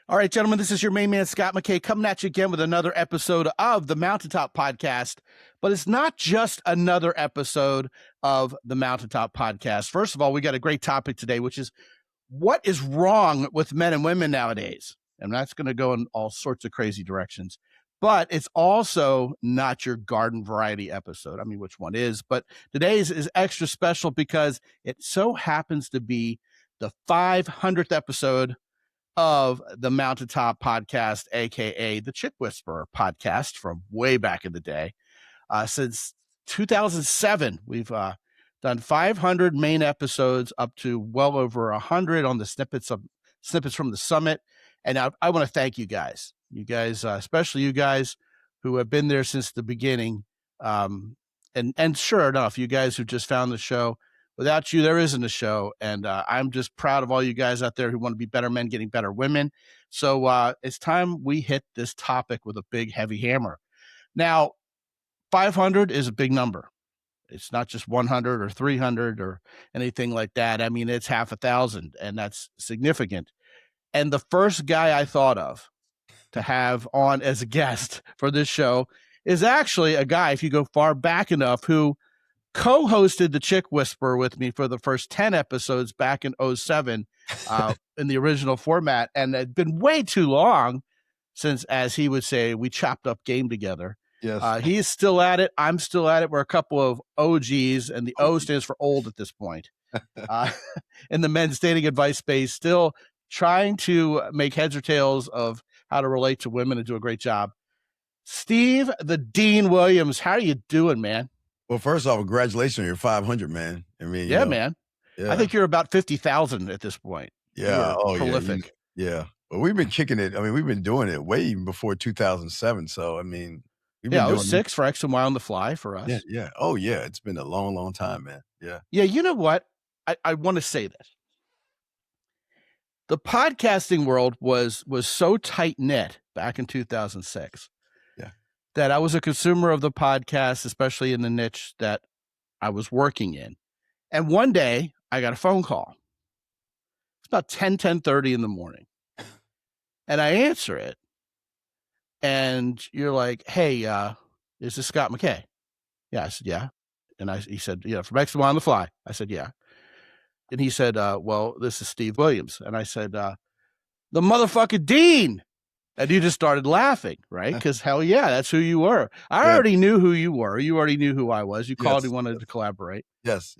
All right, gentlemen, this is your main man, Scott McKay, coming at you again with another episode of the Mountaintop Podcast. But it's not just another episode of the Mountaintop Podcast. First of all, we got a great topic today, which is what is wrong with men and women nowadays? And that's going to go in all sorts of crazy directions. But it's also not your garden variety episode. I mean, which one is? But today's is extra special because it so happens to be the 500th episode of the Mountaintop Podcast, aka the Chick Whisperer podcast from way back in the day. Since 2007, we've done 500 main episodes, up to well over 100 on the snippets from the summit. And I want to thank you guys, especially you guys who have been there since the beginning. And sure enough, you guys who just found the show. Without you, there isn't a show. And I'm just proud of all you guys out there who want to be better men, getting better women. So it's time we hit this topic with a big, heavy hammer. Now, 500 is a big number. It's not just 100 or 300 or anything like that. I mean, it's half 1,000, and that's significant. And the first guy I thought of to have on as a guest for this show is actually a guy, if you go far back enough, who co-hosted the Chick Whisperer with me for the first 10 episodes back in 2007 in the original format. And it'd been way too long since, as he would say, we chopped up game together. Yes. He's still at it. I'm still at it. We're a couple of OGs, and the O stands for old at this point. In the men's dating advice space, still trying to make heads or tails of how to relate to women and do a great job. Steve the Dean Williams, how are you doing, man? Well, first off, congratulations on your 500, man. I mean, yeah, man. Yeah. I think you're about 50,000 at this point. Yeah. Oh, prolific. Yeah. Well, we've been kicking it. I mean, we've been doing it way even before 2007. So, I mean, we've been doing 06 for X and Y on the Fly for us. Yeah. Yeah. Oh, yeah. It's been a long, long time, man. Yeah. Yeah. You know what? I want to say this. The podcasting world was so tight knit back in 2006. That I was a consumer of the podcast, especially in the niche that I was working in. And one day I got a phone call. It's about 10:30 in the morning. And I answer it. And you're like, hey, is this Scott McKay? Yeah, I said, yeah. And he said, yeah, from X and Y on the Fly. I said, yeah. And he said, well, this is Steve Williams. And I said, the motherfucking Dean. And you just started laughing, right? Because hell yeah, that's who you were. I already knew who you were. You already knew who I was. You called and wanted to collaborate. Yes.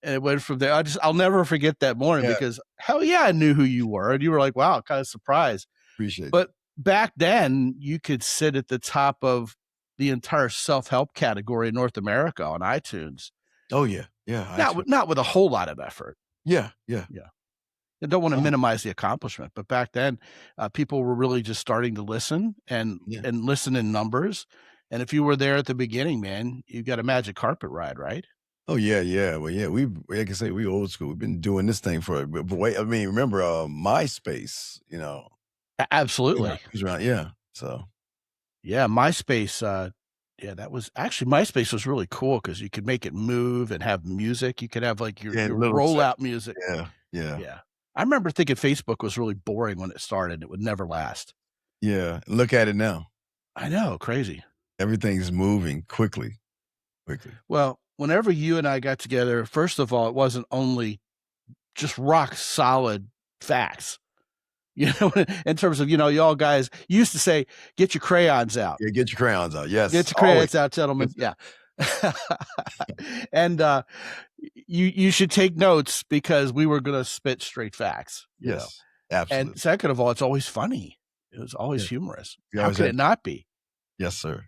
And it went from there. I'll never forget that morning because hell yeah, I knew who you were. And you were like, wow, kind of surprised. Appreciate it. But back then, you could sit at the top of the entire self-help category in North America on iTunes. Oh, yeah. Yeah. Not with a whole lot of effort. Yeah. I don't want to minimize the accomplishment, but back then, people were really just starting to listen and listen in numbers. And if you were there at the beginning, man, you got a magic carpet ride, right? Oh yeah. Well, yeah, like I say, we old school. We've been doing this thing for. But wait, I mean, remember MySpace? You know, absolutely. It was around, yeah. So, yeah, MySpace. Yeah, that was actually MySpace was really cool because you could make it move and have music. You could have like your rollout music. Yeah. I remember thinking Facebook was really boring when it started. It would never last. Yeah. Look at it now. I know. Crazy. Everything's moving quickly. Well, whenever you and I got together, first of all, it wasn't only just rock solid facts. You know, in terms of, y'all guys used to say, get your crayons out. Yeah, get your crayons out. Yes. Get your crayons out, gentlemen. Yeah. And you should take notes because we were going to spit straight facts. Yes, absolutely. And second of all, it's always funny. It was always humorous. How could it not be? Yes, sir.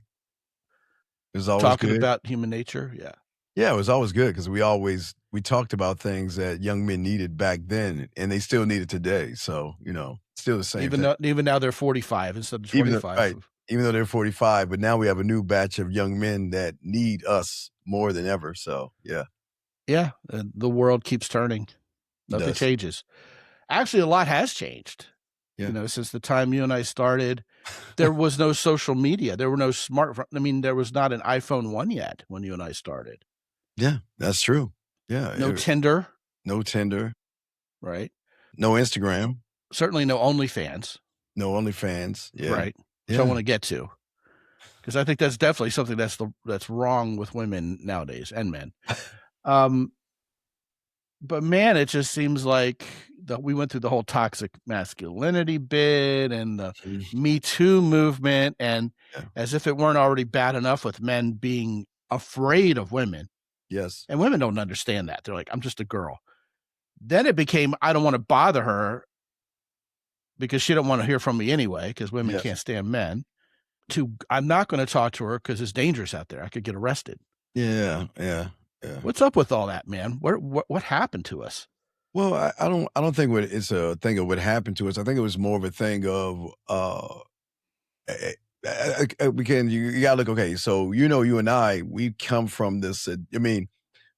It was always talking good about human nature. Yeah. Yeah, it was always good because we talked about things that young men needed back then, and they still need it today. So still the same. Even now they're 45 instead of 25. Even though they're 45, but now we have a new batch of young men that need us more than ever. So, yeah. Yeah. The world keeps turning. Nothing changes. Actually, a lot has changed. Yeah. Since the time you and I started, there was no social media. There were no smartphone. I mean, there was not an iPhone 1 yet when you and I started. Yeah, that's true. Yeah. No Tinder. No Tinder. Right. No Instagram. Certainly no OnlyFans. No OnlyFans. Yeah. right? Which I Yeah. want to get to, because I think that's definitely something that's wrong with women nowadays and men. But man, it just seems like we went through the whole toxic masculinity bit and the Mhm. Me Too movement, and Yeah. as if it weren't already bad enough with men being afraid of women, Yes. and women don't understand that. They're like, I'm just a girl. Then it became, I don't want to bother her because she don't want to hear from me anyway, because women Yes. can't stand men. To, I'm not going to talk to her because it's dangerous out there. I could get arrested. Yeah. Yeah. Yeah. What's up with all that, man? What happened to us? Well, I don't think it's a thing of what happened to us. I think it was more of a thing of again, you gotta look. Okay, so you and I, we come from this. I mean,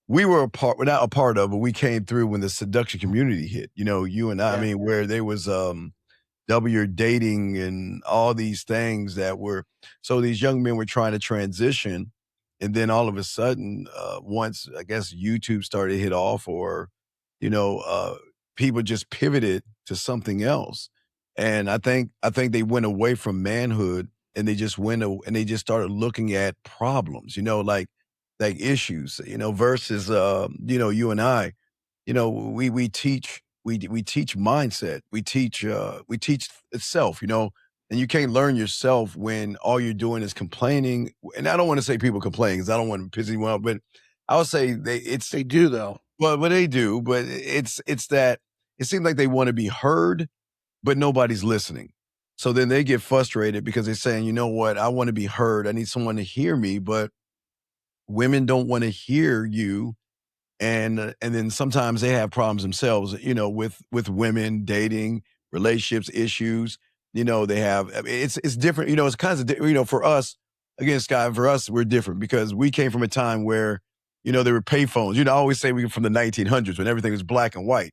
we were a part. We're not a part of, but we came through when the seduction community hit. You and I. I Yeah. mean, where there was double your dating and all these things that were. So these young men were trying to transition, and then all of a sudden, once I guess YouTube started to hit off, or you know, uh, people just pivoted to something else. And I think they went away from manhood and they just and they just started looking at problems, like issues, versus you and I, we teach we teach mindset. We teach itself, and you can't learn yourself when all you're doing is complaining. And I don't want to say people complain because I don't want to piss anyone off, but I would say it's They do though. well, what they do, but it's that it seems like they want to be heard, but nobody's listening. So then they get frustrated because they're saying, you know what, I want to be heard. I need someone to hear me, but women don't want to hear you. And then sometimes they have problems themselves, with women, dating, relationships, issues. They have I mean, it's different, it's kinds of for us, again, Scott, for us, we're different because we came from a time where, there were payphones. I always say we come from the 1900s when everything was black and white.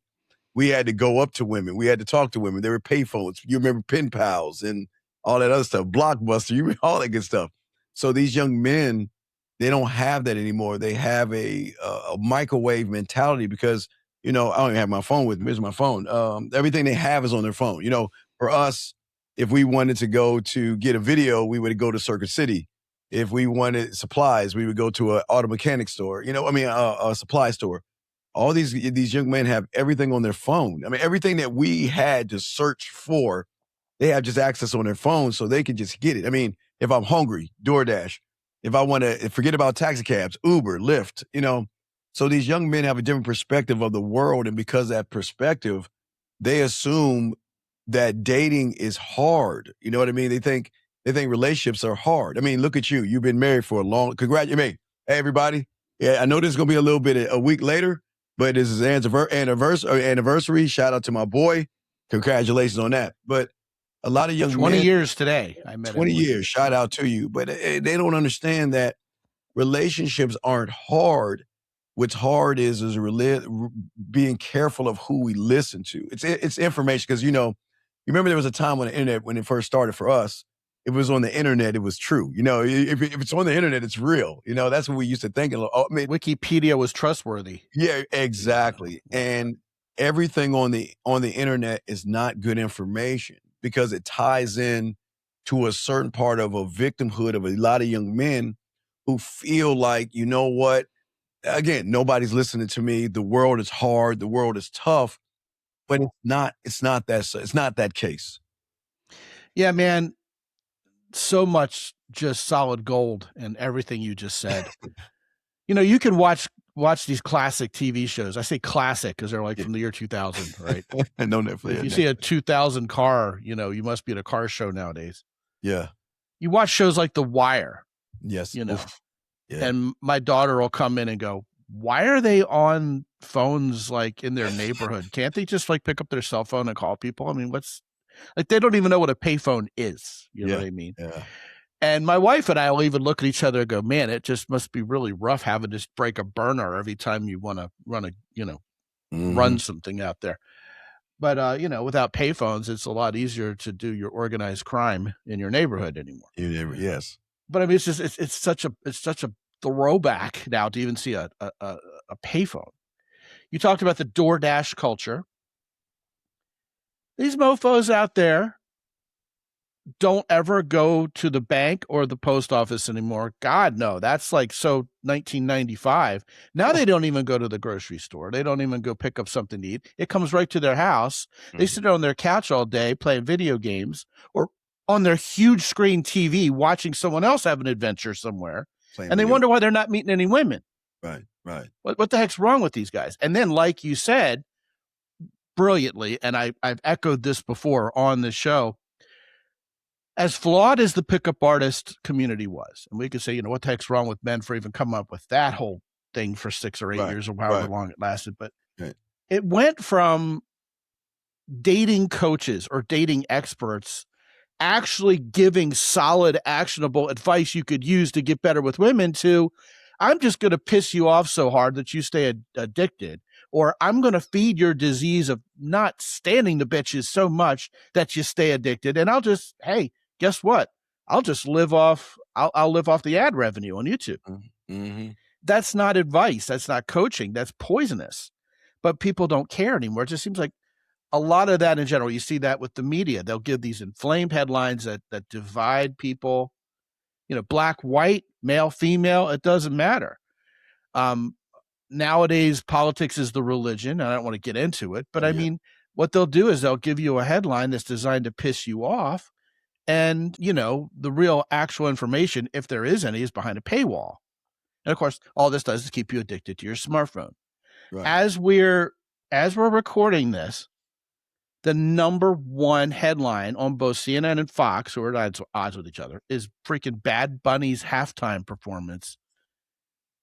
We had to go up to women. We had to talk to women. There were payphones. You remember pen pals and all that other stuff, Blockbuster, you remember all that good stuff. So these young men, they don't have that anymore. They have a microwave mentality because, I don't even have my phone with me. Here's my phone. Everything they have is on their phone. For us, if we wanted to go to get a video, we would go to Circuit City. If we wanted supplies, we would go to an auto mechanic store, a supply store. All these young men have everything on their phone. I mean, everything that we had to search for, they have just access on their phone, so they can just get it. I mean, if I'm hungry, DoorDash. If I want to forget about taxi cabs, Uber, Lyft. So these young men have a different perspective of the world, and because of that perspective, they assume that dating is hard. You know what I mean? They think relationships are hard. I mean, look at you. You've been married for a long. Congratulations, hey everybody. Yeah, I know this is gonna be a little bit a week later, but this is anniversary. Shout out to my boy. Congratulations on that. But a lot of young 20 men, years today. I met him 20 when years, shout out to you. But they don't understand that relationships aren't hard. What's hard is being careful of who we listen to. It's information because you remember there was a time on the internet when it first started for us. If it was on the internet, it was true. If it's on the internet, it's real. That's what we used to think. I mean, Wikipedia was trustworthy. yeah, exactly. And everything on the internet is not good information because it ties in to a certain part of a victimhood of a lot of young men who feel like, you know what? Again, nobody's listening to me. The world is hard. The world is tough, but it's not that case. Yeah, man. So much just solid gold and everything you just said. You can watch these classic TV shows. I say classic because they're like Yeah. from the year 2000, right? No Netflix. If Yeah, you see a Netflix. 2000 car, you must be at a car show nowadays. Yeah. You watch shows like The Wire, Yes. you know, Oof. Yeah. and my daughter will come in and go, "Why are they on phones like in their neighborhood? Can't they just like pick up their cell phone and call people? I mean, what's like they don't even know what a payphone is. You know Yeah. what I mean?" Yeah. And my wife and I will even look at each other and go, "Man, it just must be really rough having to break a burner every time you want to run Hmm. something out there." But without payphones, it's a lot easier to do your organized crime in your neighborhood anymore. Yes. But I mean, it's such a throwback now to even see a payphone. You talked about the DoorDash culture. These mofo's out there, don't ever go to the bank or the post office anymore. God, no, that's like so 1995. Now they don't even go to the grocery store. They don't even go pick up something to eat. It comes right to their house. They sit on their couch all day playing video games or on their huge screen TV watching someone else have an adventure somewhere. Playing And they video. wonder why they're not meeting any women. Right. What the heck's wrong with these guys? And then, like you said brilliantly, and I've echoed this before on the show, as flawed as the pickup artist community was, and we could say, what the heck's wrong with men for even coming up with that whole thing for 6 or 8 years or however long it lasted. But it went from dating coaches or dating experts actually giving solid, actionable advice you could use to get better with women to, I'm just going to piss you off so hard that you stay addicted, or I'm going to feed your disease of not standing the bitches so much that you stay addicted. And I'll just, hey, guess what? I'll just live off, I'll live off the ad revenue on YouTube. Mm-hmm. That's not advice. That's not coaching. That's poisonous. But people don't care anymore. It just seems like a lot of that in general. You see that with the media. They'll give these inflamed headlines that divide people, black, white, male, female, it doesn't matter. Nowadays, politics is the religion. I don't want to get into it, but I mean, what they'll do is they'll give you a headline that's designed to piss you off. And, the real actual information, if there is any, is behind a paywall. And of course, all this does is keep you addicted to your smartphone. Right. As we're recording this, the number one headline on both CNN and Fox, who are at odds with each other, is freaking Bad Bunny's halftime performance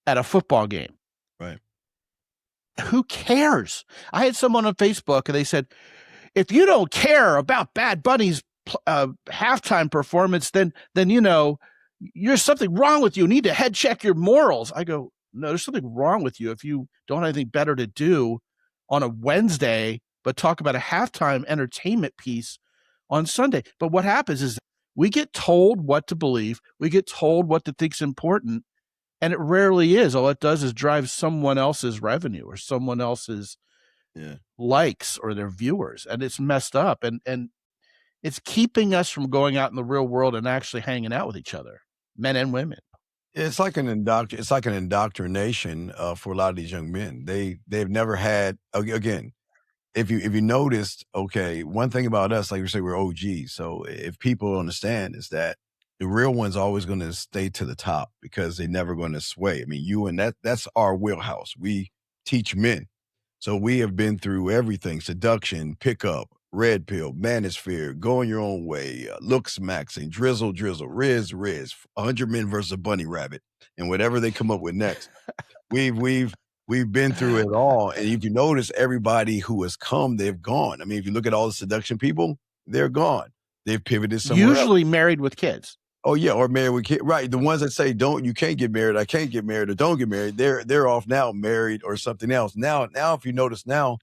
at a football game. Right. Who cares? I had someone on Facebook and they said, if you don't care about Bad Bunny's halftime performance, then there's something wrong with you. You need to head check your morals. I go, no, there's something wrong with you if you don't have anything better to do on a Wednesday, but talk about a halftime entertainment piece on Sunday. But what happens is we get told what to believe. We get told what to think's important, and it rarely is. All it does is drive someone else's revenue or someone else's likes or their viewers, and it's messed up. And it's keeping us from going out in the real world and actually hanging out with each other, men and women. It's like an indoctrination for a lot of these young men. They've never had, again, if you noticed, okay, one thing about us, like you say, we're OGs. So if people understand is that the real one's always going to stay to the top because they're never going to sway. I mean, that's our wheelhouse. We teach men. So we have been through everything: seduction, pickup, red pill, manosphere, going your own way, looks maxing, drizzle, riz, 100 men versus a bunny rabbit, and whatever they come up with next. We've been through it all. And if you notice, everybody who has come, they've gone. I mean, if you look at all the seduction people, they're gone. They've pivoted somewhere Usually else. married with kids. Oh yeah, or married with kids. Right. The ones that say you can't get married, I can't get married, or don't get married, they're off now, married or something else. Now, if you notice now,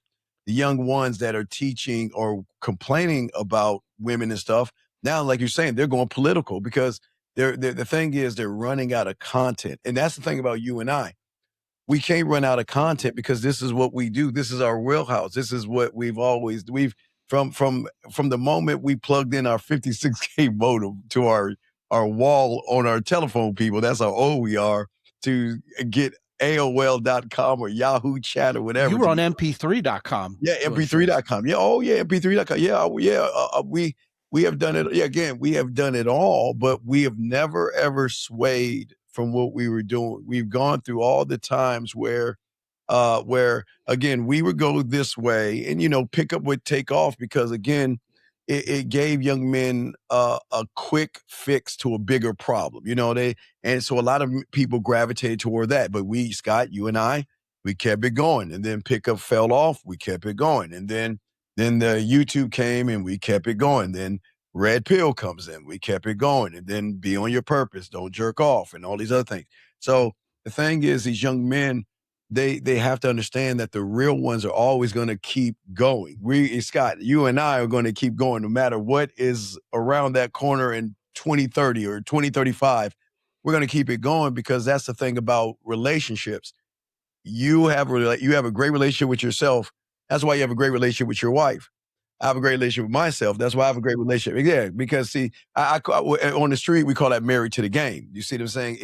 the young ones that are teaching or complaining about women and stuff, now, like you're saying, they're going political because the thing is they're running out of content. And that's the thing about you and I. We can't run out of content because this is what we do. This is our wheelhouse. This is what we've from the moment we plugged in our 56K modem to our wall on our telephone, people, that's how old we are, to get AOL.com or Yahoo Chat or whatever. You were on MP3.com. Yeah, MP3.com. Yeah, oh yeah, MP3.com. Yeah, we have done it. Yeah, again, we have done it all, but we have never ever swayed from what we were doing. We've gone through all the times where again we would go this way and pick up would take off because again it gave young men a quick fix to a bigger problem. And so a lot of people gravitated toward that. But Scott, you and I, we kept it going, and then pickup fell off. We kept it going, and then the YouTube came, and we kept it going. Then red pill comes in, we kept it going, and then be on your purpose, don't jerk off, and all these other things. So the thing is, these young men, they have to understand that the real ones are always going to keep going. Scott, you and I are going to keep going no matter what is around that corner in 2030 or 2035. We're going to keep it going because that's the thing about relationships. You have a great relationship with yourself. That's why you have a great relationship with your wife. I have a great relationship with myself. That's why I have a great relationship. Yeah, because see, on the street we call that married to the game. You see what I'm saying?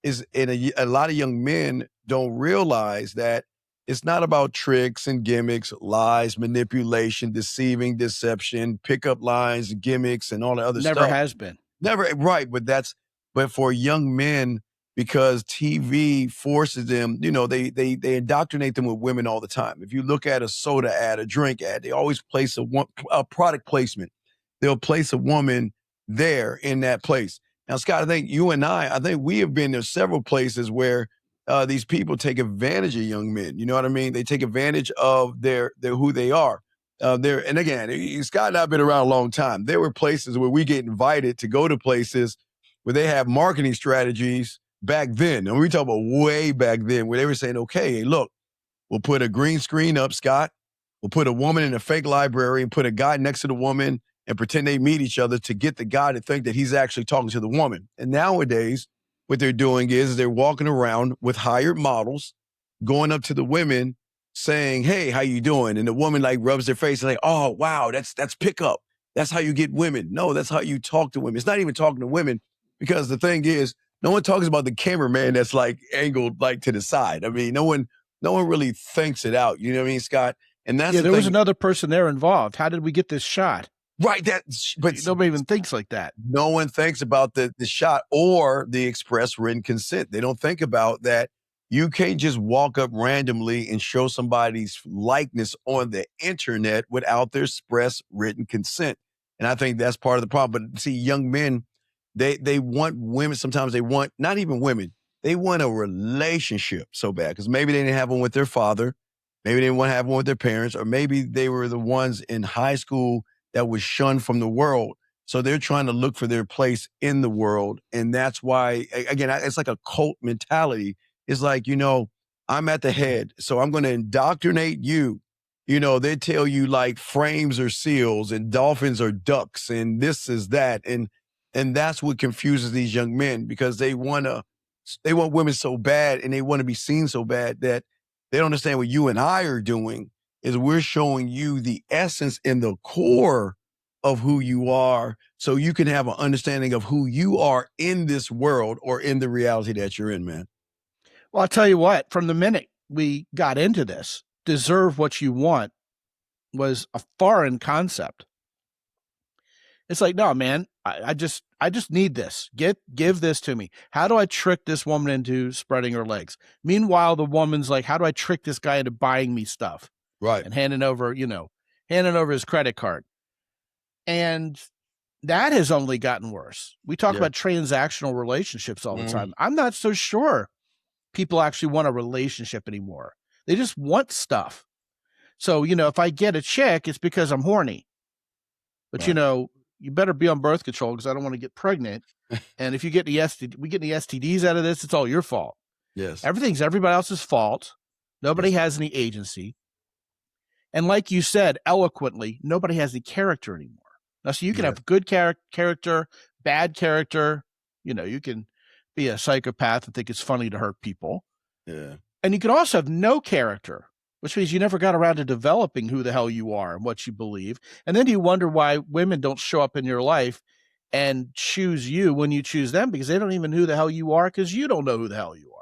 A lot of young men don't realize that it's not about tricks and gimmicks, lies, manipulation, deceiving, deception, pickup lines, gimmicks, and all the other Never stuff. has been. Never right, but for young men, because TV forces them, they indoctrinate them with women all the time. If you look at a soda ad, a drink ad, they always place a product placement. They'll place a woman there in that place. Now, Scott, I think you and I think we have been to several places where these people take advantage of young men. You know what I mean? They take advantage of their who they are. And again, Scott and I have been around a long time. There were places where we get invited to go to places where they have marketing strategies back then. And we talk about way back then where they were saying, okay, look, we'll put a green screen up, Scott. We'll put a woman in a fake library and put a guy next to the woman and pretend they meet each other to get the guy to think that he's actually talking to the woman. And nowadays, what they're doing is they're walking around with hired models, going up to the women saying, hey, how you doing? And the woman like rubs their face and like, oh, wow, that's pickup. That's how you get women. No, that's how you talk to women. It's not even talking to women because the thing is, no one talks about the cameraman that's like angled like to the side. I mean, no one really thinks it out. You know what I mean, Scott? And that's there was another person there involved. How did we get this shot? Right. But nobody even thinks like that. No one thinks about the shot or the express written consent. They don't think about that. You can't just walk up randomly and show somebody's likeness on the internet without their express written consent. And I think that's part of the problem. But see, young men, they want women. Sometimes they want not even women. They want a relationship so bad because maybe they didn't have one with their father. Maybe they didn't want to have one with their parents, or maybe they were the ones in high school that was shunned from the world. So they're trying to look for their place in the world. And that's why, again, it's like a cult mentality. It's like, I'm at the head, so I'm going to indoctrinate you. They tell you like frames are seals and dolphins are ducks and this is that. And that's what confuses these young men because they want women so bad and they want to be seen so bad that they don't understand what you and I are doing is we're showing you the essence and the core of who you are so you can have an understanding of who you are in this world or in the reality that you're in, man. Well, I'll tell you what, from the minute we got into this, deserve what you want was a foreign concept. It's like, no, man, I just need this. Give this to me. How do I trick this woman into spreading her legs? Meanwhile, the woman's like, how do I trick this guy into buying me stuff? Right. And handing over his credit card. And that has only gotten worse. We talk about transactional relationships all the time. I'm not so sure people actually want a relationship anymore. They just want stuff. So, if I get a chick, it's because I'm horny. But, right. You better be on birth control because I don't want to get pregnant. And if we get the STDs out of this, it's all your fault. Yes. Everything's everybody else's fault. Nobody has any agency. And like you said, eloquently, nobody has any character anymore. Now, so you can have good character, bad character. You can be a psychopath and think it's funny to hurt people. Yeah. And you can also have no character, which means you never got around to developing who the hell you are and what you believe. And then you wonder why women don't show up in your life and choose you when you choose them because they don't even know who the hell you are because you don't know who the hell you are.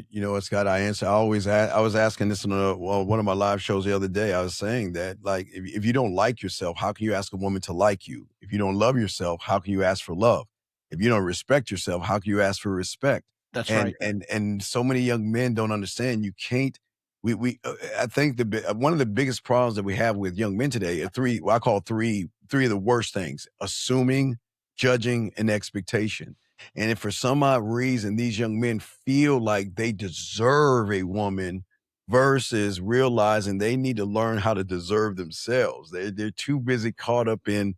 You know what, Scott? I was asking this on one of my live shows the other day. I was saying that, like, if you don't like yourself, how can you ask a woman to like you? If you don't love yourself, how can you ask for love? If you don't respect yourself, how can you ask for respect? That's right. And so many young men don't understand. You can't. I think one of the biggest problems that we have with young men today are I call three of the worst things: assuming, judging, and expectation. And if for some odd reason these young men feel like they deserve a woman versus realizing they need to learn how to deserve themselves, they're too busy caught up in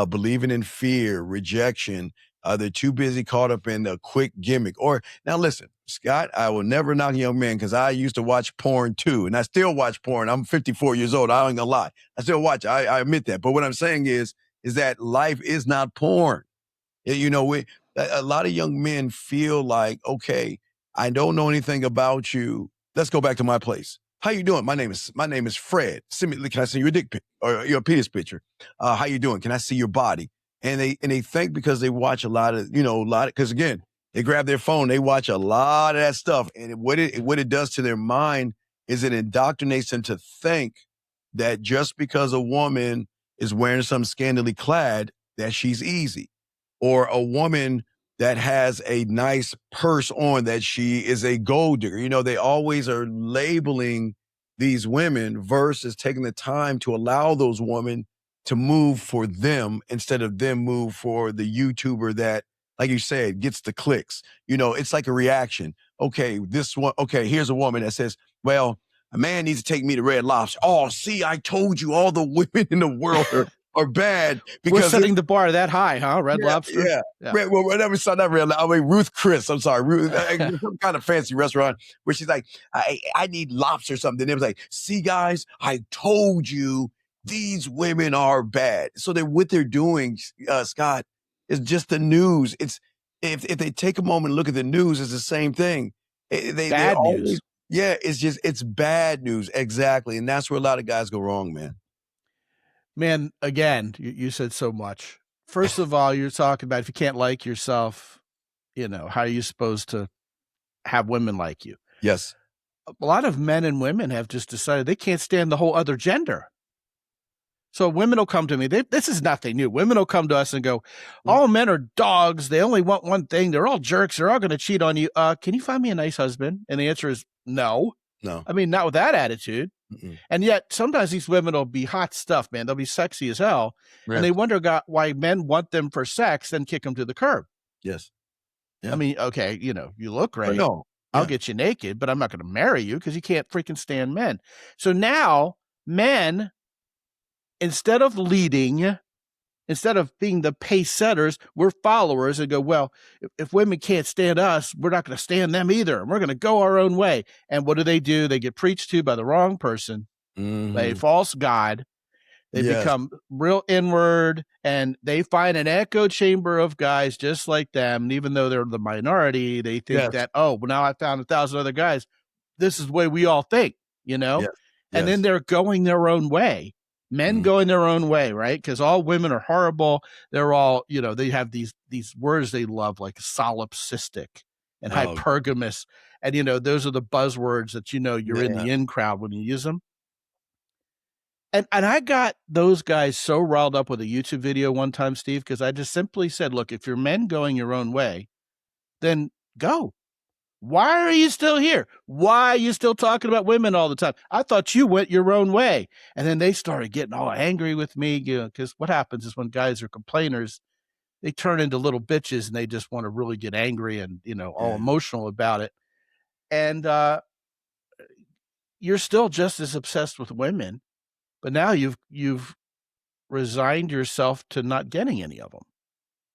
believing in fear, rejection. They're too busy caught up in the quick gimmick. Or now listen, Scott, I will never knock a young man because I used to watch porn too. And I still watch porn. I'm 54 years old. I ain't gonna lie. I still watch. I admit that. But what I'm saying is that life is not porn. A lot of young men feel like, okay, I don't know anything about you. Let's go back to my place. How you doing? My name is Fred. Can I send you a dick pic or your penis picture? How you doing? Can I see your body? And they think because they watch a lot of, because again, they grab their phone, they watch a lot of that stuff. And what it does to their mind is it indoctrinates them to think that just because a woman is wearing something scantily clad, that she's easy. Or a woman that has a nice purse on, that she is a gold digger. They always are labeling these women versus taking the time to allow those women to move for them instead of them move for the YouTuber that, like you said, gets the clicks. It's like a reaction. Okay, here's a woman that says, well, a man needs to take me to Red Lobster. Oh, see, I told you all the women in the world are bad We're because setting the bar that high, huh? Red Lobster? yeah. Well, whatever. It's not Red. Ruth Chris. I'm sorry, Ruth. Some kind of fancy restaurant where she's like, I need lobster or something. And it was like, see, guys, I told you these women are bad. So what they're doing, Scott, is just the news. It's if they take a moment and look at the news, it's the same thing. They Bad always, news. yeah. It's bad news, exactly, and that's where a lot of guys go wrong, man. Man, again, you said so much. First of all, you're talking about if you can't like yourself, how are you supposed to have women like you? Yes. A lot of men and women have just decided they can't stand the whole other gender. So women will come to me. This is nothing new. Women will come to us and go, all men are dogs. They only want one thing. They're all jerks. They're all going to cheat on you. Can you find me a nice husband? And the answer is no. No. I mean, not with that attitude. Mm-mm. And yet sometimes these women will be hot stuff, man. They'll be sexy as hell. Right. And they wonder why men want them for sex, then kick them to the curb. Yes. Yeah. I mean, okay, you look great. No. I'll get you naked, but I'm not going to marry you because you can't freaking stand men. So now men, instead of leading, instead of being the pace setters, we're followers and go, well, if women can't stand us, we're not going to stand them either. And we're going to go our own way. And what do? They get preached to by the wrong person, by a false god. They become real inward, and they find an echo chamber of guys just like them. And even though they're the minority, they think that, well, now I found 1,000 other guys. This is the way we all think, And then they're going their own way. Men going their own way, right? Because all women are horrible. They're all, they have these words they love, like solipsistic and hypergamous. And, those are the buzzwords that, you're in the in crowd when you use them. And I got those guys so riled up with a YouTube video one time, Steve, because I just simply said, look, if you're men going your own way, then go. Why are you still here? Why are you still talking about women all the time? I thought you went your own way. And then they started getting all angry with me, because what happens is when guys are complainers, they turn into little bitches and they just want to really get angry and, all emotional about it. And you're still just as obsessed with women, but now you've resigned yourself to not getting any of them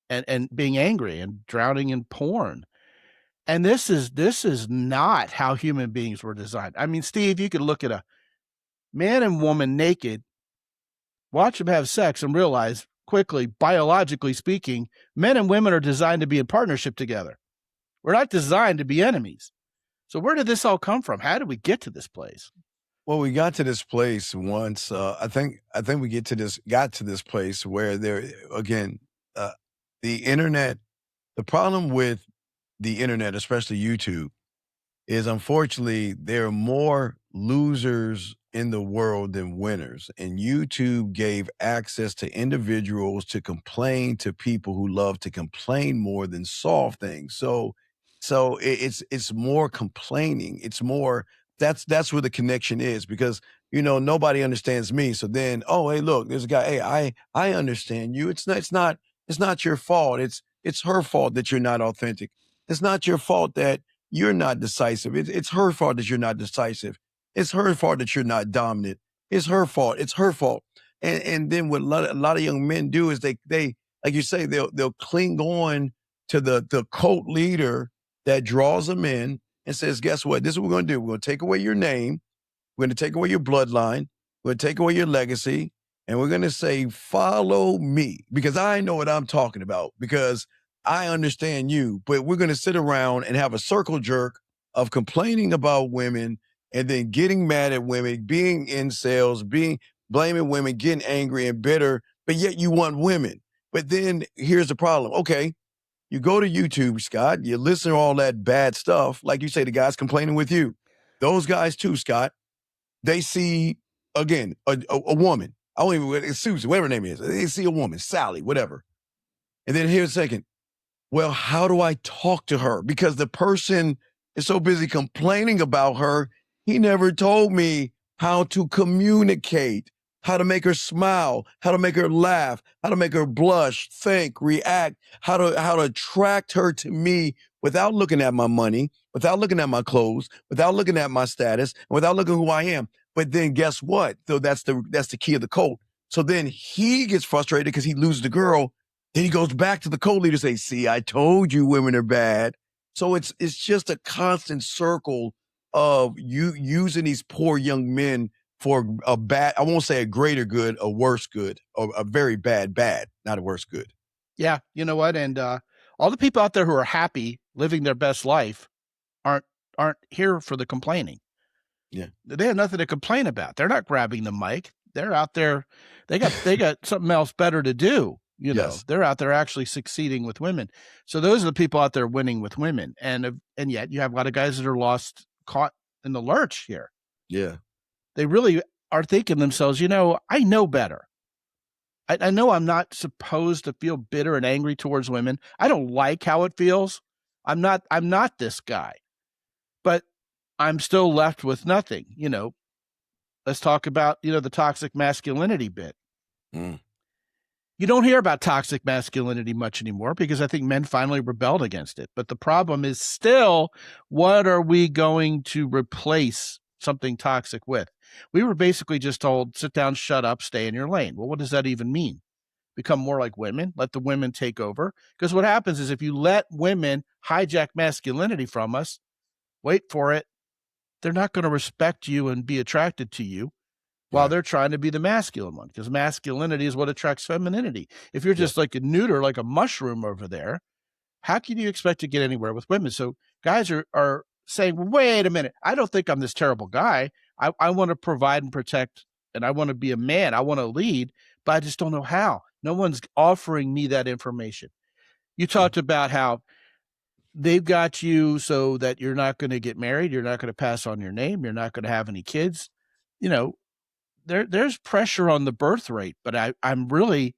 and being angry and drowning in porn. And this is not how human beings were designed. I mean, Steve, you could look at a man and woman naked, watch them have sex, and realize quickly, biologically speaking, men and women are designed to be in partnership together. We're not designed to be enemies. So where did this all come from? How did we get to this place? Well, we got to this place once. I think we got to this place where the internet. The problem with the internet, especially YouTube, is unfortunately there are more losers in the world than winners. And YouTube gave access to individuals to complain to people who love to complain more than solve things. So it's more complaining. It's more that's where the connection is, because nobody understands me. So then, oh, hey, look, there's a guy. Hey, I understand you. It's not your fault. It's her fault that you're not authentic. It's not your fault that you're not decisive. It's her fault that you're not decisive. It's her fault that you're not dominant. It's her fault. It's her fault. And then what a lot of young men do is they like you say, they'll cling on to the cult leader that draws them in and says, guess what? This is what we're going to do. We're going to take away your name. We're going to take away your bloodline. We're going to take away your legacy. And we're going to say, follow me, because I know what I'm talking about, because I understand you. But we're going to sit around and have a circle jerk of complaining about women and then getting mad at women, being incels, blaming women, getting angry and bitter, but yet you want women. But then here's the problem. Okay, you go to YouTube, Scott, you listen to all that bad stuff. Like you say, the guys complaining with you. Those guys too, Scott, they see, again, a woman. I don't even, it's Susan, whatever her name is. They see a woman, Sally, whatever. And then here's a second. Well, how do I talk to her? Because the person is so busy complaining about her, he never told me how to communicate, how to make her smile, how to make her laugh, how to make her blush, think, react, how to attract her to me without looking at my money, without looking at my clothes, without looking at my status, and without looking who I am. But then guess what? So that's the key of the code. So then he gets frustrated because he loses the girl. Then he goes back to the co-leader and say, see, I told you women are bad. So it's just a constant circle of you using these poor young men for a bad, I won't say a greater good, a worse good, or a very bad, not a worse good. Yeah, you know what? And all the people out there who are happy living their best life aren't here for the complaining. Yeah. They have nothing to complain about. They're not grabbing the mic. They're out there. They got something else better to do. You know, Yes. they're out there actually succeeding with women. So those are the people out there winning with women. And yet you have a lot of guys that are caught in the lurch here. Yeah. They really are thinking themselves, I know better. I know I'm not supposed to feel bitter and angry towards women. I don't like how it feels. I'm not this guy, but I'm still left with nothing. Let's talk about, the toxic masculinity bit. Mm. You don't hear about toxic masculinity much anymore because I think men finally rebelled against it. But the problem is still, what are we going to replace something toxic with? We were basically just told, sit down, shut up, stay in your lane. Well, what does that even mean? Become more like women, let the women take over. Because what happens is if you let women hijack masculinity from us, wait for it, they're not going to respect you and be attracted to you while they're trying to be the masculine one, because masculinity is what attracts femininity. If you're just like a neuter, like a mushroom over there, how can you expect to get anywhere with women? So guys are saying, well, wait a minute, I don't think I'm this terrible guy. I want to provide and protect, and I want to be a man. I want to lead, but I just don't know how. No one's offering me that information. You talked about how they've got you so that you're not going to get married. You're not going to pass on your name. You're not going to have any kids. There's pressure on the birth rate, but I'm really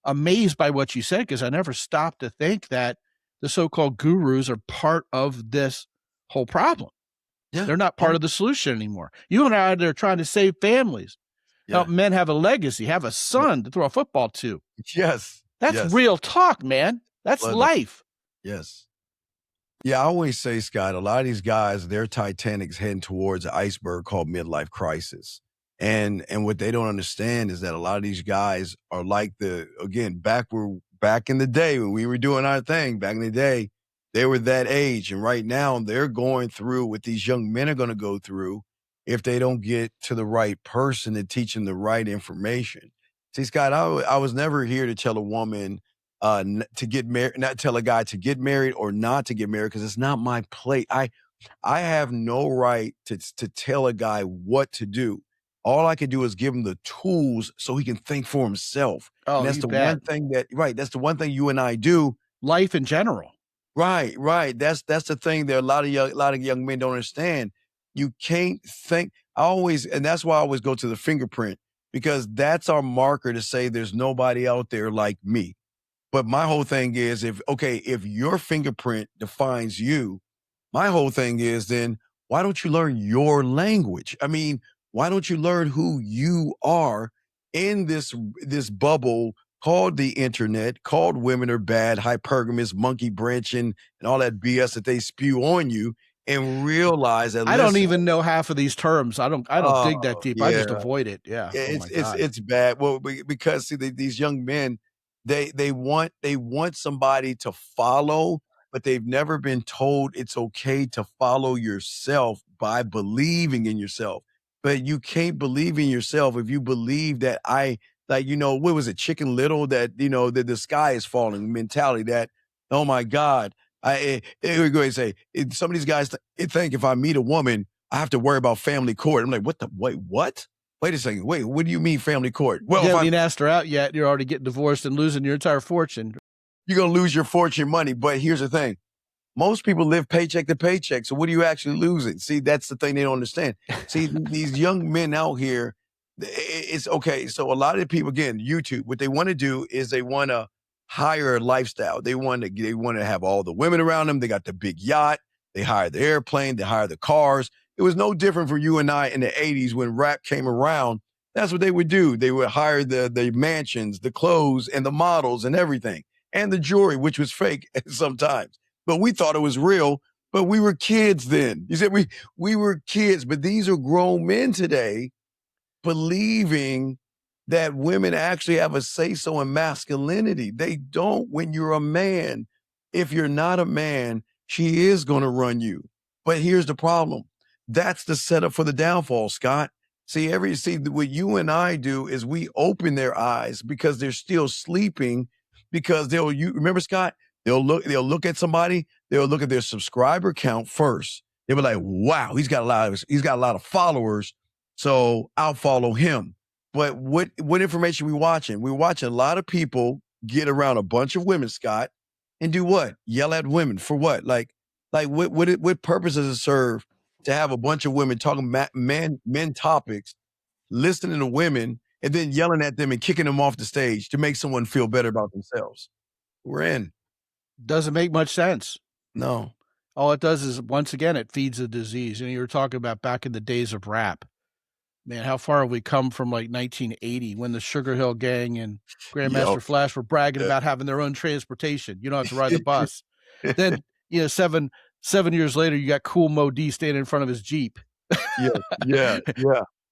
amazed by what you said, because I never stopped to think that the so-called gurus are part of this whole problem. Yeah. They're not part of the solution anymore. You and I are there trying to save families, help men have a legacy, have a son to throw a football to. Yes. That's real talk, man. That's life. Yes. Yeah, I always say, Scott, a lot of these guys, their Titanic's heading towards an iceberg called midlife crisis. And what they don't understand is that a lot of these guys are like back in the day when we were doing our thing, back in the day, they were that age. And right now they're going through what these young men are going to go through if they don't get to the right person to teach them the right information. See, Scott, I was never here to tell a woman to get married, not tell a guy to get married or not to get married, because it's not my plate. I have no right to tell a guy what to do. All I can do is give him the tools so he can think for himself. Oh, and that's the one thing that's the one thing you and I do. Life in general. Right. That's the thing that a lot of young men don't understand. You can't think. And that's why I always go to the fingerprint, because that's our marker to say there's nobody out there like me. But my whole thing is, if your fingerprint defines you, my whole thing is, then why don't you learn your language? I mean, why don't you learn who you are in this bubble called the internet, called women are bad, hypergamous, monkey branching, and all that BS that they spew on you, and realize that I don't even know half of these terms. I don't dig that deep. I just avoid it. Yeah. It's bad. Well, because see, these young men, they want somebody to follow, but they've never been told it's okay to follow yourself by believing in yourself. But you can't believe in yourself if you believe that what was it, Chicken Little, that that the sky is falling mentality, that, oh my God, we're going to say, some of these guys think if I meet a woman, I have to worry about family court. I'm like, wait, what? Wait a second. Wait, what do you mean family court? You Well, haven't even asked her out yet. You're already getting divorced and losing your entire fortune. you're going to lose your fortune money. But here's the thing. Most people live paycheck to paycheck. So what are you actually losing? See, that's the thing they don't understand. See, these young men out here, it's okay. So a lot of the people, again, YouTube, what they want to do is they want to hire a lifestyle. They want to have all the women around them. They got the big yacht. They hire the airplane. They hire the cars. It was no different for you and I in the 80s when rap came around. That's what they would do. They would hire the mansions, the clothes, and the models and everything, and the jewelry, which was fake sometimes. But we thought it was real, but we were kids then. You said we were kids, but these are grown men today believing that women actually have a say-so in masculinity. They don't when you're a man. If you're not a man, she is going to run you. But here's the problem. That's the setup for the downfall, Scott. See, what you and I do is we open their eyes because they're still sleeping because you remember, Scott? They'll look at somebody, they'll look at their subscriber count first. They'll be like, wow, he's got a lot of followers, so I'll follow him. But what information we watching? We're watching a lot of people get around a bunch of women, Scott, and do what? Yell at women for what? Like what purpose does it serve to have a bunch of women talking men topics, listening to women, and then yelling at them and kicking them off the stage to make someone feel better about themselves? We're in. Doesn't make much sense. No. All it does is, once again, it feeds a disease. You were talking about back in the days of rap. Man, how far have we come from like 1980 when the Sugar Hill Gang and Grandmaster Flash were bragging about having their own transportation. You don't have to ride the bus. Then, 7 years later, you got Cool Mo D standing in front of his Jeep. Yeah.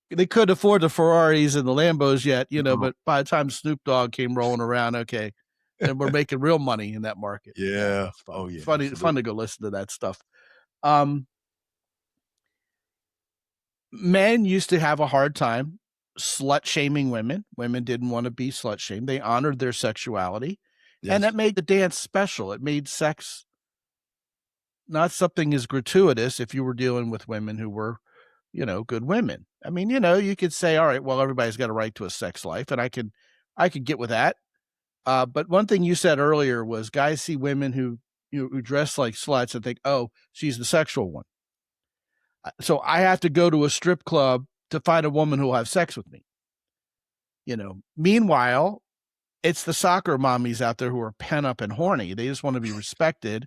They couldn't afford the Ferraris and the Lambos yet, but by the time Snoop Dogg came rolling around, okay, and we're making real money in that market. Yeah. It's fun. Oh, yeah. Fun to go listen to that stuff. Men used to have a hard time slut shaming women. Women didn't want to be slut shamed. They honored their sexuality. Yes. And that made the dance special. It made sex not something as gratuitous if you were dealing with women who were, good women. I mean, you could say, all right, well, everybody's got a right to a sex life, and I could get with that. But one thing you said earlier was guys see women who dress like sluts and think, oh, she's the sexual one. So I have to go to a strip club to find a woman who will have sex with me. Meanwhile, it's the soccer mommies out there who are pent up and horny. They just want to be respected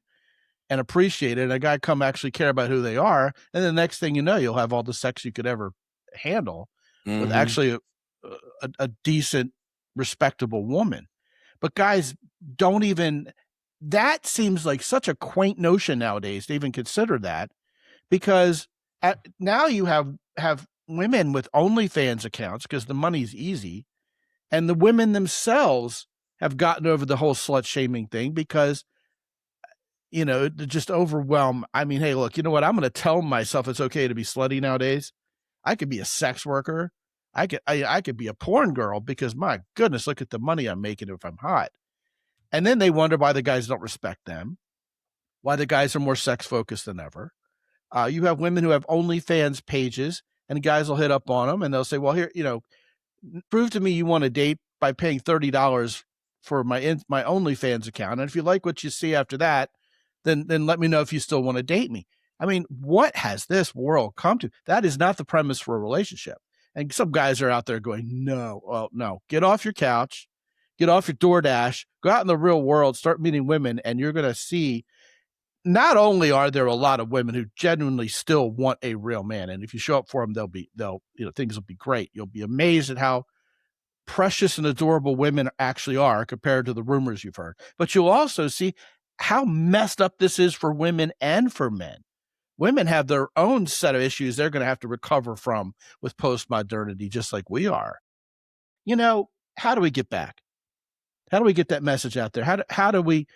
and appreciated. And a guy come actually care about who they are. And the next thing you know, you'll have all the sex you could ever handle with actually a decent, respectable woman. But guys don't even, that seems like such a quaint notion nowadays to even consider that, because now you have women with OnlyFans accounts because the money's easy, and the women themselves have gotten over the whole slut shaming thing because, just overwhelm. I mean, hey, look, you know what? I'm going to tell myself it's okay to be slutty nowadays. I could be a sex worker. I could be a porn girl because, my goodness, look at the money I'm making if I'm hot. And then they wonder why the guys don't respect them, why the guys are more sex focused than ever. You have women who have OnlyFans pages, and guys will hit up on them, and they'll say, well, here, prove to me you want to date by paying $30 for my OnlyFans account. And if you like what you see after that, then let me know if you still want to date me. I mean, what has this world come to? That is not the premise for a relationship. And some guys are out there going, no, get off your couch, get off your DoorDash, go out in the real world, start meeting women, and you're going to see not only are there a lot of women who genuinely still want a real man, and if you show up for them, things will be great. You'll be amazed at how precious and adorable women actually are compared to the rumors you've heard. But you'll also see how messed up this is for women and for men. Women have their own set of issues they're going to have to recover from with postmodernity, just like we are. How do we get back? How do we get that message out there? How do we,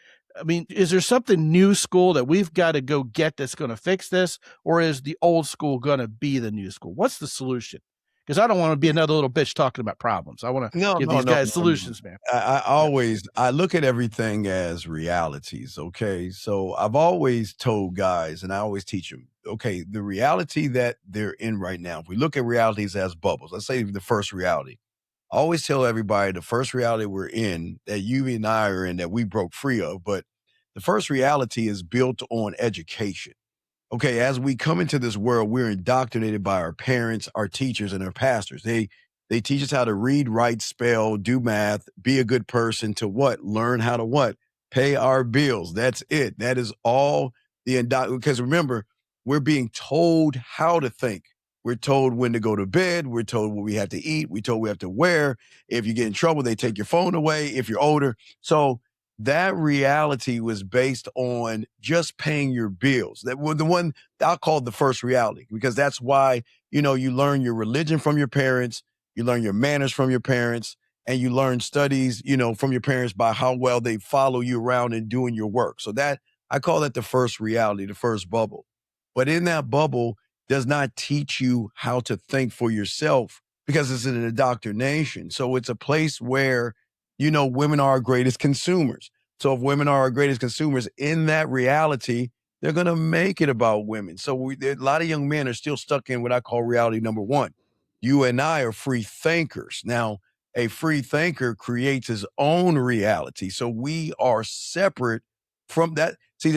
is there something new school that we've got to go get that's going to fix this? Or is the old school going to be the new school? What's the solution? Because I don't want to be another little bitch talking about problems. I want to give these guys solutions, man. I look at everything as realities, okay? So I've always told guys, and I always teach them, okay, the reality that they're in right now, if we look at realities as bubbles, let's say the first reality. I always tell everybody the first reality we're in, that you and I are in, that we broke free of, but the first reality is built on education. Okay, as we come into this world, we're indoctrinated by our parents, our teachers, and our pastors. They teach us how to read, write, spell, do math, be a good person, to what? Learn how to what? Pay our bills. That's it. That is all because remember, we're being told how to think. We're told when to go to bed. We're told what we have to eat. We're told we have to wear. If you get in trouble, they take your phone away if you're older. So that reality was based on just paying your bills. That was the one I'll call the first reality, because that's why, you learn your religion from your parents, you learn your manners from your parents, and you learn studies, from your parents by how well they follow you around and doing your work. So that I call that the first reality, the first bubble. But in that bubble does not teach you how to think for yourself, because it's an indoctrination. So it's a place where women are our greatest consumers. So if women are our greatest consumers in that reality, they're going to make it about women. So a lot of young men are still stuck in what I call reality number one. You and I are free thinkers. Now, a free thinker creates his own reality. So we are separate from that. See,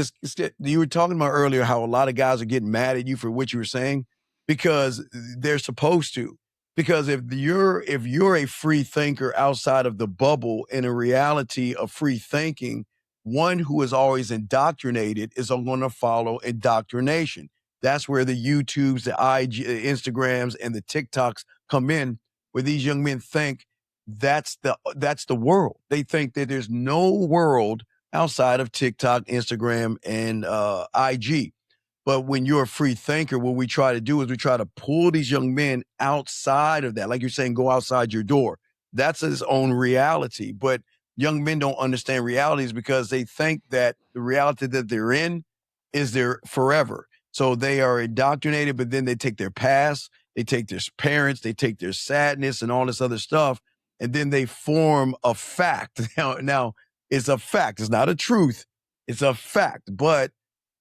you were talking about earlier how a lot of guys are getting mad at you for what you were saying, because they're supposed to. Because if you're a free thinker outside of the bubble in a reality of free thinking, one who is always indoctrinated is going to follow indoctrination. That's where the YouTubes, the IG, Instagrams, and the TikToks come in, where these young men think that's the world. They think that there's no world outside of TikTok, Instagram, and IG. But when you're a free thinker, what we try to do is we try to pull these young men outside of that. Like you're saying, go outside your door. That's his own reality. But young men don't understand realities because they think that the reality that they're in is their forever. So they are indoctrinated, but then they take their past, they take their parents, they take their sadness and all this other stuff, and then they form a fact. Now it's a fact. It's not a truth. It's a fact. But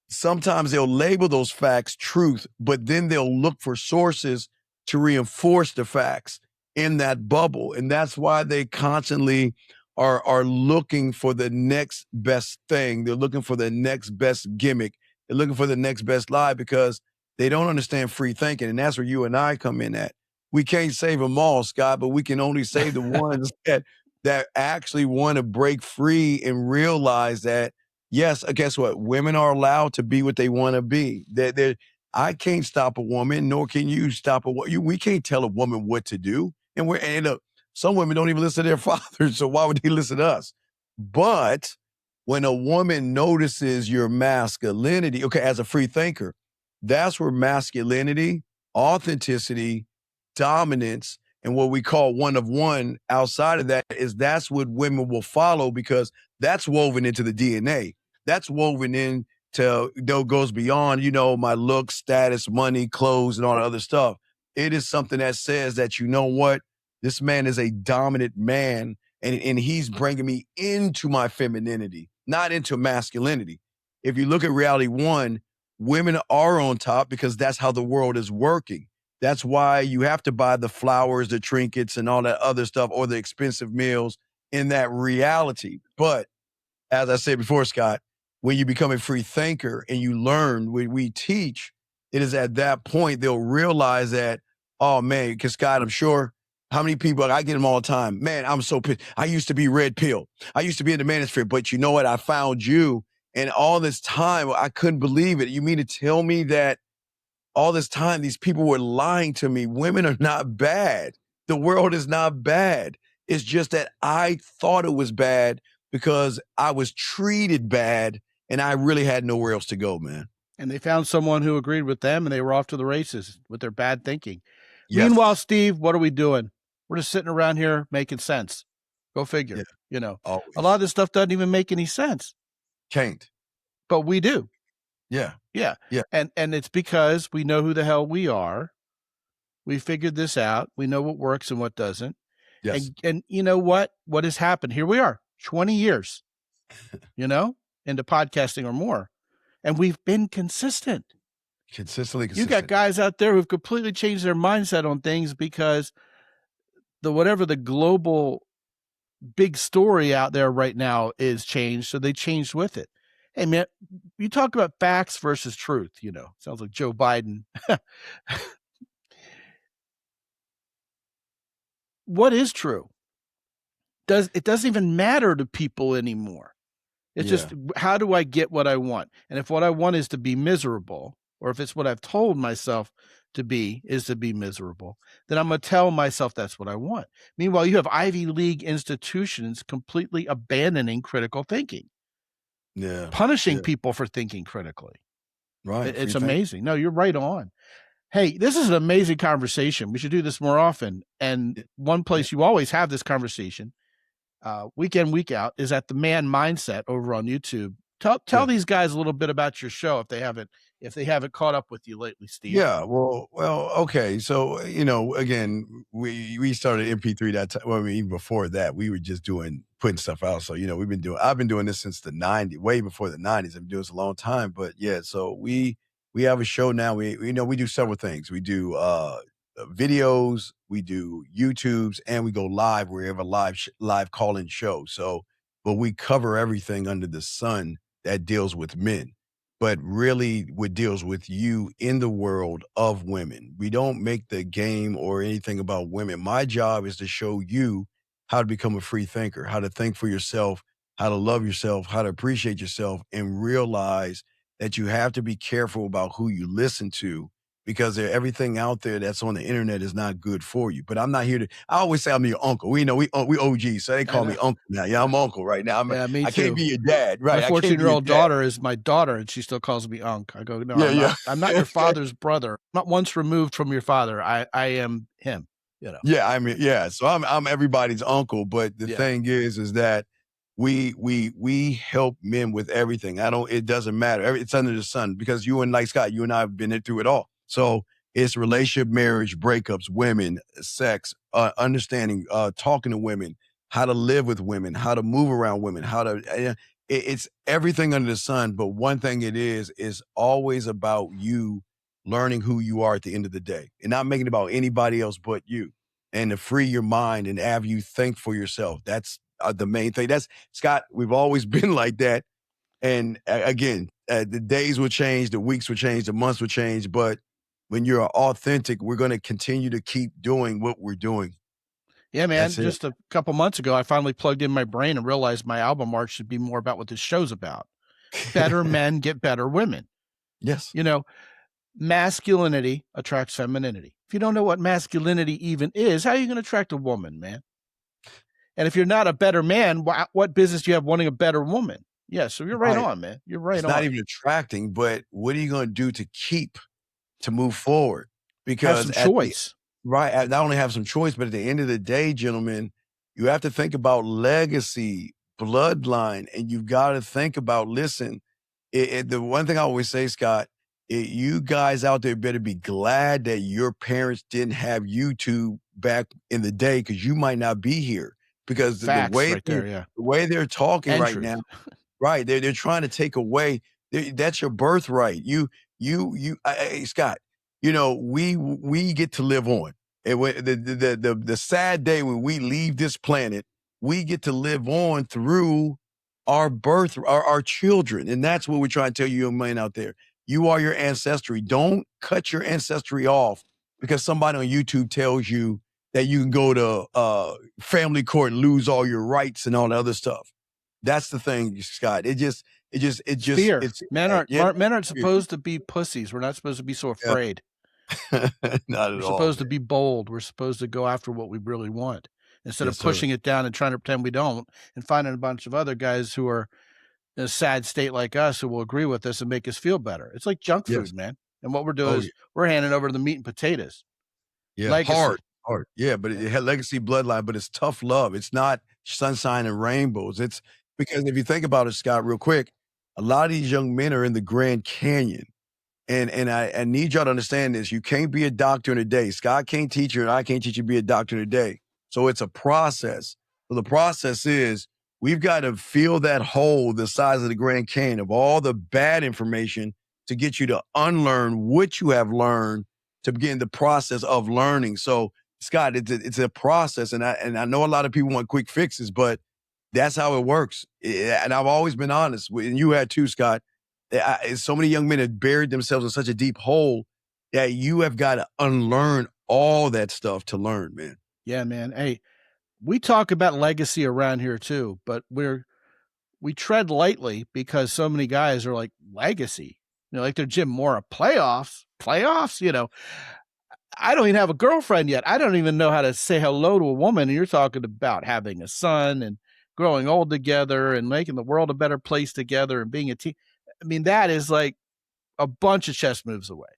sometimes they'll label those facts truth, but then they'll look for sources to reinforce the facts in that bubble. And that's why they constantly are looking for the next best thing. They're looking for the next best gimmick. They're looking for the next best lie, because they don't understand free thinking. And that's where you and I come in at. We can't save them all, Scott, but we can only save the ones that actually want to break free and realize that, yes, guess what? Women are allowed to be what they want to be. I can't stop a woman, nor can you stop a woman. We can't tell a woman what to do. And look, some women don't even listen to their fathers, so why would they listen to us? But when a woman notices your masculinity, okay, as a free thinker, that's where masculinity, authenticity, dominance, and what we call one of one outside of that that's what women will follow, because that's woven into the DNA. That's woven into, though, goes beyond, my looks, status, money, clothes, and all the other stuff. It is something that says that, what, this man is a dominant man, and he's bringing me into my femininity, not into masculinity. If you look at reality one, women are on top because that's how the world is working. That's why you have to buy the flowers, the trinkets, and all that other stuff, or the expensive meals in that reality. But as I said before, Scott, when you become a free thinker and you learn, when we teach, it is at that point they'll realize that, oh man, because Scott, I'm sure how many people, I get them all the time. Man, I'm so pissed. I used to be red pill. I used to be in the manosphere, but you know what? I found you. And all this time, I couldn't believe it. You mean to tell me that all this time, these people were lying to me? Women are not bad. The world is not bad. It's just that I thought it was bad because I was treated bad and I really had nowhere else to go, man. And they found someone who agreed with them, and they were off to the races with their bad thinking. Yes. Meanwhile, Steve, what are we doing? We're just sitting around here making sense. Go figure. Yeah, always. A lot of this stuff doesn't even make any sense. Can't. But we do. Yeah. Yeah. Yeah. And it's because we know who the hell we are. We figured this out. We know what works and what doesn't. Yes. And you know what? What has happened? Here we are, 20 years, into podcasting or more. And we've been consistent. Consistently You got consistent. guys out there who've completely changed their mindset on things because whatever the global big story out there right now is changed, so they changed with it. Hey, man, you talk about facts versus truth, sounds like Joe Biden. What is true? It doesn't even matter to people anymore. It's just, how do I get what I want? And if what I want is to be miserable, or if it's what I've told myself to be is to be miserable, then I'm going to tell myself that's what I want. Meanwhile, you have Ivy League institutions completely abandoning critical thinking, punishing people for thinking critically. Right. It's amazing. No, you're right on. Hey, this is an amazing conversation. We should do this more often. And one place you always have this conversation, week in, week out, is at the Man Mindset over on YouTube. Tell these guys a little bit about your show if they haven't caught up with you lately, Steve. Yeah, well, okay. So, again, we started MP3 that time. Well, I mean, even before that, we were just putting stuff out. So, I've been doing this since the 90s, way before the 90s. I've been doing this a long time. But yeah, so we have a show now. We do several things. We do videos, we do YouTubes, and we go live. We have a live call-in show. So, but we cover everything under the sun that deals with men, but really what deals with you in the world of women. We don't make the game or anything about women. My job is to show you how to become a free thinker, how to think for yourself, how to love yourself, how to appreciate yourself, and realize that you have to be careful about who you listen to, because everything out there that's on the internet is not good for you. But I'm not here to, I always say I'm your uncle. We OGs, so they call me uncle now. Yeah, I'm uncle right now. Me I too. can't be your dad, right? My 14-year-old daughter is my daughter, and she still calls me Unc. I go, no, I'm not your father's brother. I'm not once removed from your father. I am him. Yeah, I mean, yeah. So I'm everybody's uncle, but the thing is that we help men with everything. It doesn't matter. It's under the sun, because like Scott, you and I have been through it all. So it's relationship, marriage, breakups, women, sex, understanding, talking to women, how to live with women, how to move around women, it's everything under the sun. But one thing is always about you learning who you are at the end of the day, and not making it about anybody else but you, and to free your mind and have you think for yourself. That's the main thing. That's, Scott, we've always been like that. And again, the days will change, the weeks will change, the months will change. But when you're authentic, we're going to continue to keep doing what we're doing. Yeah, man. Just a couple months ago, I finally plugged in my brain and realized my album art should be more about what this show's about. Better men get better women. Yes. Masculinity attracts femininity. If you don't know what masculinity even is, how are you going to attract a woman, man? And if you're not a better man, what business do you have wanting a better woman? Yeah, so you're right on, man. You're right on. It's not even attracting, but what are you going to do to move forward? Because have some choice. Right. Not only have some choice, but at the end of the day, gentlemen, you have to think about legacy, bloodline, and you've got to think about, listen, the one thing I always say, Scott, you guys out there better be glad that your parents didn't have YouTube back in the day, because you might not be here. Because the way they're talking right now, right, they're trying to take away, that's your birthright. Scott, we get to live on. And when the sad day when we leave this planet, we get to live on through our children. And that's what we're trying to tell you, young men out there. You are your ancestry. Don't cut your ancestry off because somebody on YouTube tells you that you can go to family court and lose all your rights and all the other stuff. That's the thing, Scott. It's fear. Men aren't supposed to be pussies. We're not supposed to be so afraid. Not at all. We're supposed to be bold. We're supposed to go after what we really want instead of pushing it down and trying to pretend we don't, and finding a bunch of other guys who are in a sad state like us who will agree with us and make us feel better. It's like junk food, man. And what we're doing is we're handing over the meat and potatoes. Yeah, legacy. Hard. Yeah, but it had legacy, bloodline, but it's tough love. It's not sunshine and rainbows. It's because if you think about it, Scott, real quick, a lot of these young men are in the Grand Canyon. And I need y'all to understand this. You can't be a doctor in a day. Scott can't teach you, and I can't teach you to be a doctor in a day. So it's a process. So the process is we've got to fill that hole the size of the Grand Canyon of all the bad information to get you to unlearn what you have learned to begin the process of learning. So, Scott, it's a process, and I know a lot of people want quick fixes, but that's how it works. And I've always been honest, and you had too, Scott. So many young men have buried themselves in such a deep hole that you have got to unlearn all that stuff to learn, man. Yeah, man. Hey, we talk about legacy around here too, but we tread lightly because so many guys are like legacy, like they're Jim Mora playoffs, I don't even have a girlfriend yet. I don't even know how to say hello to a woman. And you're talking about having a son and growing old together and making the world a better place together and being a team. I mean, that is like a bunch of chess moves away.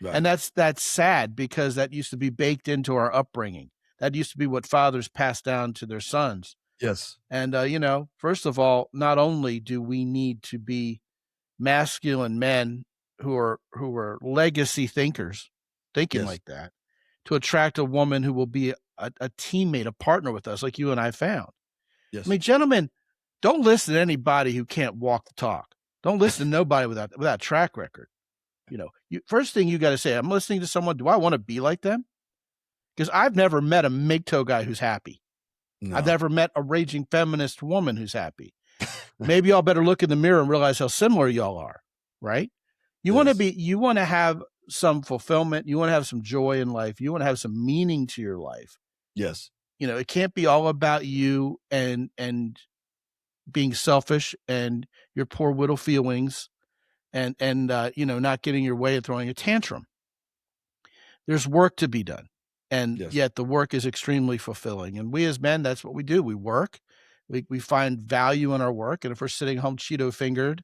Right. And that's sad because that used to be baked into our upbringing. That used to be what fathers passed down to their sons. Yes. And, first of all, not only do we need to be masculine men who are legacy thinkers, thinking Yes. like that, to attract a woman who will be a teammate, a partner with us, like you and I found. Yes. I mean, gentlemen, don't listen to anybody who can't walk the talk. Don't listen to nobody without track record. First thing you got to say, I'm listening to someone. Do I want to be like them? Because I've never met a MGTOW guy who's happy. No. I've never met a raging feminist woman who's happy. Maybe y'all better look in the mirror and realize how similar y'all are, right? You want to have some fulfillment. You want to have some joy in life. You want to have some meaning to your life. Yes. It can't be all about you and being selfish and your poor widow feelings and not getting your way and throwing a tantrum. There's work to be done. And yet the work is extremely fulfilling. And we as men, that's what we do. We work. We find value in our work. And if we're sitting home Cheeto fingered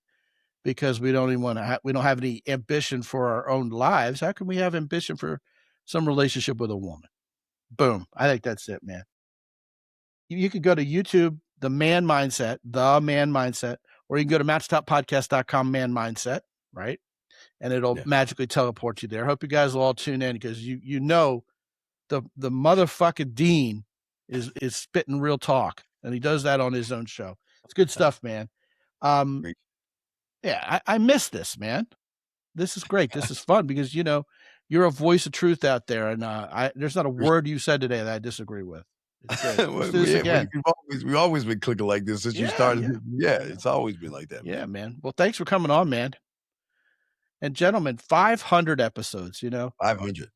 because we don't even we don't have any ambition for our own lives, how can we have ambition for some relationship with a woman? Boom. I think that's it, man. You could go to YouTube, The Man Mindset, or you can go to mountaintoppodcast.com, Man Mindset, right? And it'll magically teleport you there. I hope you guys will all tune in because the motherfucking Dean is spitting real talk, and he does that on his own show. It's good stuff, man. Yeah, I miss this, man. This is great. This is fun because you're a voice of truth out there, and there's not a word you said today that I disagree with. It's great. Let's do this again. We've always been clicking like this since you started. Yeah, it's always been like that. Yeah, man. Well, thanks for coming on, man. And gentlemen, 500 episodes. 500.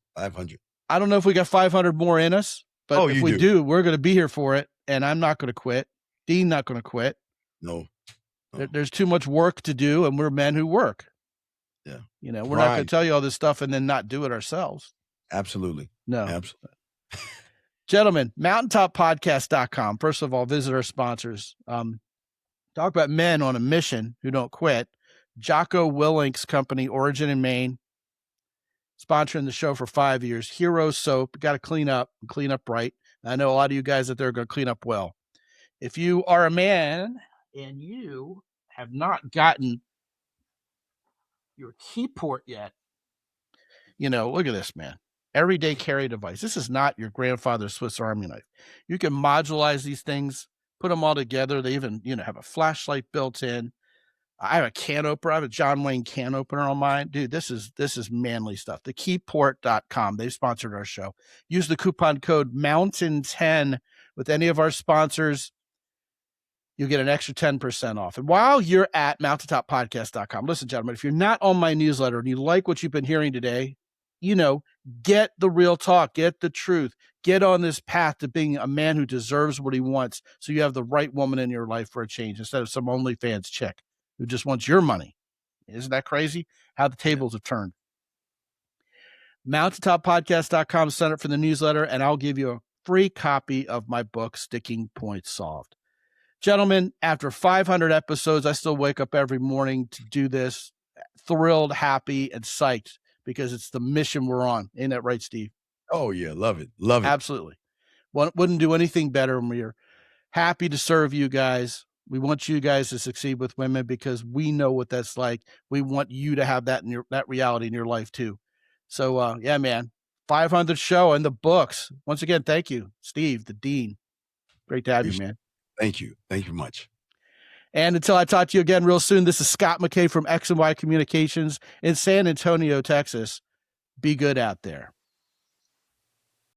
I don't know if we got 500 more in us, but if we do, we're going to be here for it. And I'm not going to quit. Dean not going to quit. No. There's too much work to do, and we're men who work. Yeah. We're not going to tell you all this stuff and then not do it ourselves. Absolutely. No. Absolutely. Gentlemen, mountaintoppodcast.com. First of all, visit our sponsors. Talk about men on a mission who don't quit. Jocko Willink's company, Origin in Maine, sponsoring the show for 5 years. Hero Soap, got to clean up right. I know a lot of you guys out there are going to clean up well. If you are a man and you have not gotten your key port yet, look at this, man. Everyday carry device. This is not your grandfather's Swiss Army knife. You can modularize these things, put them all together. They even, have a flashlight built in. I have a can opener. I have a John Wayne can opener on mine. Dude, this is manly stuff. Thekeyport.com. They've sponsored our show. Use the coupon code MOUNTAIN10 with any of our sponsors. You'll get an extra 10% off. And while you're at mountaintoppodcast.com, listen, gentlemen, if you're not on my newsletter and you like what you've been hearing today, get the real talk, get the truth, get on this path to being a man who deserves what he wants. So you have the right woman in your life for a change instead of some OnlyFans chick who just wants your money. Isn't that crazy? How the tables have turned. mountaintoppodcast.com, sign up for the newsletter, and I'll give you a free copy of my book, Sticking Points Solved. Gentlemen, after 500 episodes, I still wake up every morning to do this, thrilled, happy, and psyched because it's the mission we're on. Ain't that right, Steve? Oh, yeah. Love it. Love it. Absolutely. Wouldn't do anything better when we're happy to serve you guys. We want you guys to succeed with women because we know what that's like. We want you to have that that reality in your life too. So, yeah, man, 500th show in the books. Once again, thank you, Steve, the Dean. Great to have you, man. Thank you. Thank you much. And until I talk to you again real soon, this is Scott McKay from X and Y Communications in San Antonio, Texas. Be good out there.